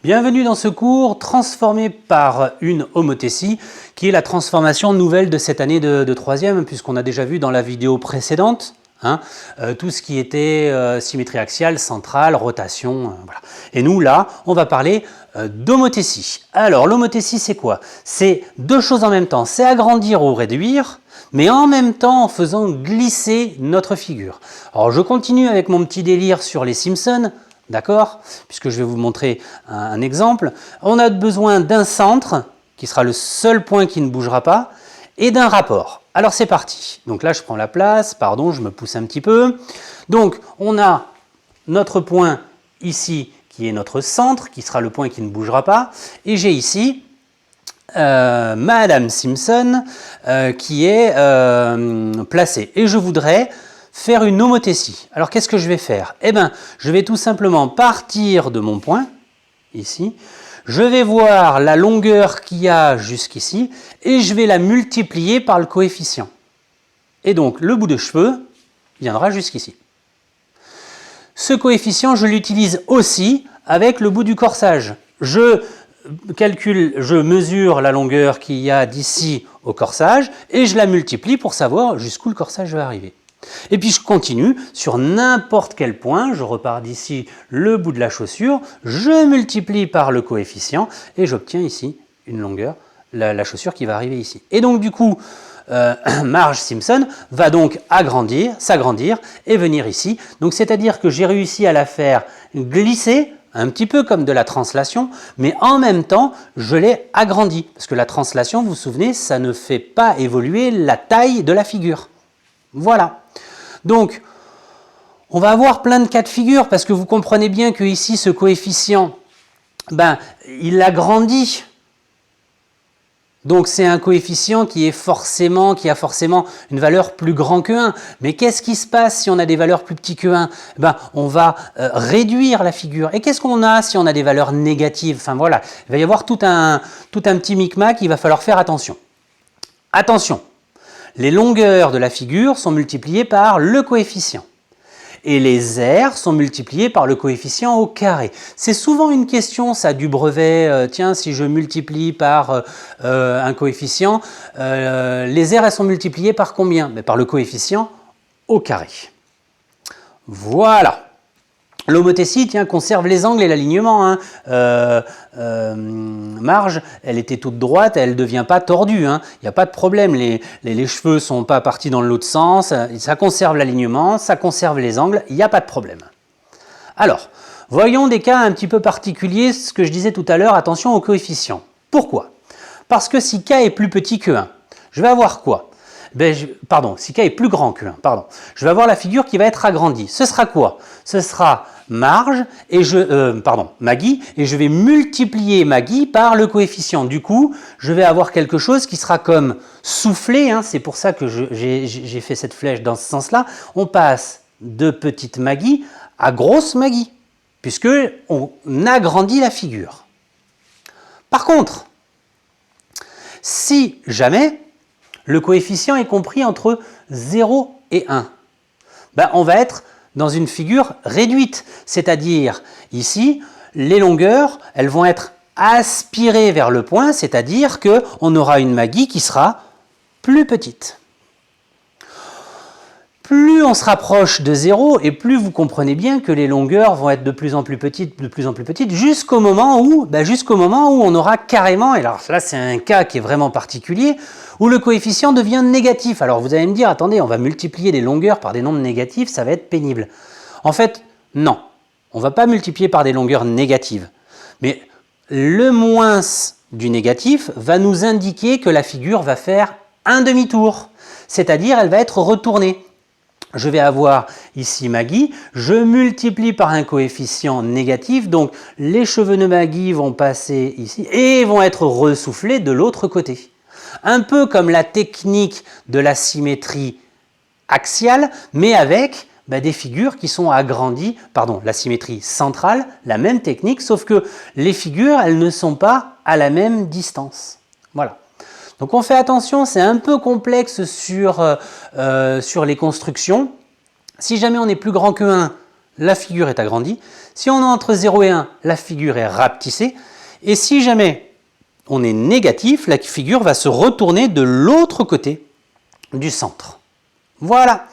Bienvenue dans ce cours transformé par une homothétie qui est la transformation nouvelle de cette année de troisième, puisqu'on a déjà vu dans la vidéo précédente tout ce qui était symétrie axiale, centrale, rotation. Voilà. Et nous là, on va parler d'homothétie. Alors l'homothétie c'est quoi? C'est deux choses en même temps, c'est agrandir ou réduire, mais en même temps en faisant glisser notre figure. Alors je continue avec mon petit délire sur les Simpsons. D'accord? Puisque je vais vous montrer un exemple. On a besoin d'un centre, qui sera le seul point qui ne bougera pas, et d'un rapport. Alors c'est parti. Donc là je prends la place, pardon, je me pousse un petit peu. Donc on a notre point ici, qui est notre centre, qui sera le point qui ne bougera pas, et j'ai ici Madame Simpson qui est placée. Et je voudrais faire une homothétie. Alors qu'est-ce que je vais faire? Eh bien, je vais tout simplement partir de mon point, ici, je vais voir la longueur qu'il y a jusqu'ici, et je vais la multiplier par le coefficient. Et donc, le bout de cheveux viendra jusqu'ici. Ce coefficient, je l'utilise aussi avec le bout du corsage. Je mesure la longueur qu'il y a d'ici au corsage, et je la multiplie pour savoir jusqu'où le corsage va arriver. Et puis je continue sur n'importe quel point, je repars d'ici le bout de la chaussure, je multiplie par le coefficient et j'obtiens ici une longueur, la chaussure qui va arriver ici. Et donc du coup, Marge Simpson va donc s'agrandir et venir ici. Donc c'est-à-dire que j'ai réussi à la faire glisser, un petit peu comme de la translation, mais en même temps, je l'ai agrandie. Parce que la translation, vous vous souvenez, ça ne fait pas évoluer la taille de la figure. Voilà. Donc, on va avoir plein de cas de figure parce que vous comprenez bien que ici, ce coefficient, il agrandit. Donc, c'est un coefficient qui a forcément une valeur plus grande que 1. Mais qu'est-ce qui se passe si on a des valeurs plus petites que 1? On va réduire la figure. Et qu'est-ce qu'on a si on a des valeurs négatives? Enfin voilà, il va y avoir tout un petit micmac, il va falloir faire attention. Attention! Les longueurs de la figure sont multipliées par le coefficient. Et les aires sont multipliées par le coefficient au carré. C'est souvent une question, ça, du brevet. Tiens, si je multiplie par un coefficient, les aires, elles sont multipliées par combien? Par le coefficient au carré. Voilà. L'homothétie, conserve les angles et l'alignement. Marge, elle était toute droite, elle ne devient pas tordue. Il n'y a pas de problème, les cheveux ne sont pas partis dans l'autre sens, ça conserve l'alignement, ça conserve les angles, il n'y a pas de problème. Alors, voyons des cas un petit peu particuliers, ce que je disais tout à l'heure, attention aux coefficients. Pourquoi? Parce que si k est plus petit que 1, je vais avoir quoi? Si k est plus grand que 1, je vais avoir la figure qui va être agrandie. Ce sera quoi? Ce sera Marge et Maggie, et je vais multiplier Maggie par le coefficient. Du coup, je vais avoir quelque chose qui sera comme soufflé, c'est pour ça que j'ai fait cette flèche dans ce sens-là. On passe de petite Maggie à grosse Maggie, puisque on agrandit la figure. Par contre, si jamais le coefficient est compris entre 0 et 1, on va être dans une figure réduite, c'est-à-dire ici, les longueurs, elles vont être aspirées vers le point, c'est-à-dire qu'on aura une Maggie qui sera plus petite. Plus on se rapproche de 0 et plus vous comprenez bien que les longueurs vont être de plus en plus petites, jusqu'au moment où on aura carrément, et alors là c'est un cas qui est vraiment particulier, où le coefficient devient négatif. Alors vous allez me dire, attendez, on va multiplier des longueurs par des nombres négatifs, ça va être pénible. En fait, non, on ne va pas multiplier par des longueurs négatives. Mais le moins du négatif va nous indiquer que la figure va faire un demi-tour, c'est-à-dire elle va être retournée. Je vais avoir ici Maggie, je multiplie par un coefficient négatif, donc les cheveux de Maggie vont passer ici et vont être ressoufflés de l'autre côté. Un peu comme la technique de la symétrie axiale, mais avec des figures qui sont agrandies, la symétrie centrale, la même technique, sauf que les figures, elles ne sont pas à la même distance. Voilà. Donc on fait attention, c'est un peu complexe sur les constructions. Si jamais on est plus grand que 1, la figure est agrandie. Si on est entre 0 et 1, la figure est rapetissée. Et si jamais on est négatif, la figure va se retourner de l'autre côté du centre. Voilà.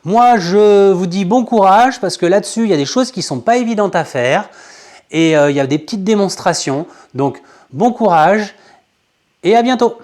Moi, je vous dis bon courage parce que là-dessus, il y a des choses qui ne sont pas évidentes à faire et il y a des petites démonstrations. Donc, bon courage et à bientôt.